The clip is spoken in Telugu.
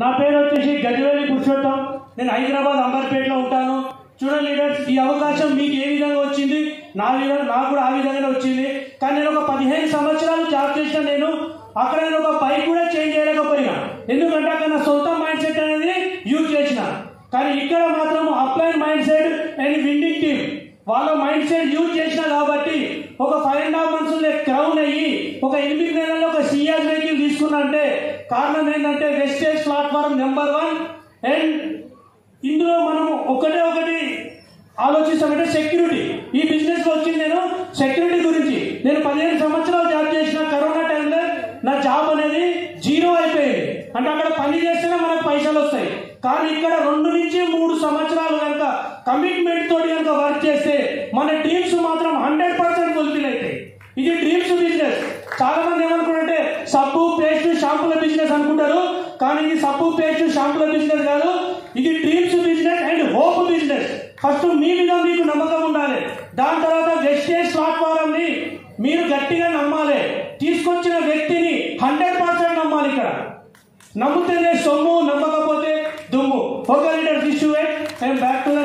నా పేరు వచ్చేసి గజవేలి పురుషోత్తం. నేను హైదరాబాద్ అంబర్పేటలో ఉంటాను. చూడండి లీడర్స్, ఈ అవకాశం మీకు ఏ విధంగా వచ్చింది, నాకు కూడా ఆ విధంగానే వచ్చింది. కానీ నేను ఒక 15 సంవత్సరాలు జాబ్ చేసిన నేను అక్కడ నేను ఒక బైక్ కూడా చేంజ్ చేయలేకపోయినా. ఎందుకంటే అక్కడ నా సొంత మైండ్ సెట్ అనేది యూజ్ చేసిన. కానీ ఇక్కడ మాత్రం upline mind set and winning team వాళ్ళ మైండ్ సెట్ యూజ్ చేసిన కాబట్టి ఒక 5.5 months క్రౌన్ అయ్యి ఒక 8 నెలల్లో ఒక సిఆర్ వెహికల్ తీసుకున్నా. అంటే కారణం ఏంటంటే వెస్టేజ్ ప్లాట్ఫామ్ నెంబర్ 1. అండ్ ఇందులో మనం ఒకటి ఆలోచిస్తామంటే సెక్యూరిటీ. ఈ బిజినెస్ లో వచ్చింది నేను సెక్యూరిటీ గురించి. నేను 15 సంవత్సరాలు జాబ్ చేసిన. కరోనా టైంలో నా జాబ్ అనేది 0 అయిపోయింది. అంటే అక్కడ పని చేస్తేనే మనకు పైసలు వస్తాయి. కానీ ఇక్కడ 2 నుంచి 3 సంవత్సరాలు కనుక కమిట్మెంట్ తోటి కనుక వర్క్ చేస్తే మన డ్రీమ్స్ మాత్రం 100% ఫుల్ఫిల్ అవుతాయి. ఇది డ్రీమ్స్ బిజినెస్. చాలా మంది ఏమనుకుంటే సబ్బు పేస్ట్ షాంపుల బిజినెస్ అనుకుంటారు. కానీ ఇది సబ్బు పేస్ట్ షాంపుల బిజినెస్ కాదు. ఇది dreams business and hope business. First మీ మీద మీకు నమ్మకం ఉండాలి. దాని తర్వాత వెస్టేజ్ ప్లాట్ఫామ్ ని మీరు గట్టిగా నమ్మాలి. తీసుకొచ్చిన వ్యక్తిని 100% నమ్మాలి. ఇక్కడ నమ్ముతేనే సొమ్ము, నమ్మకపోతే దుమ్ము. Okay leaders, issue and back to the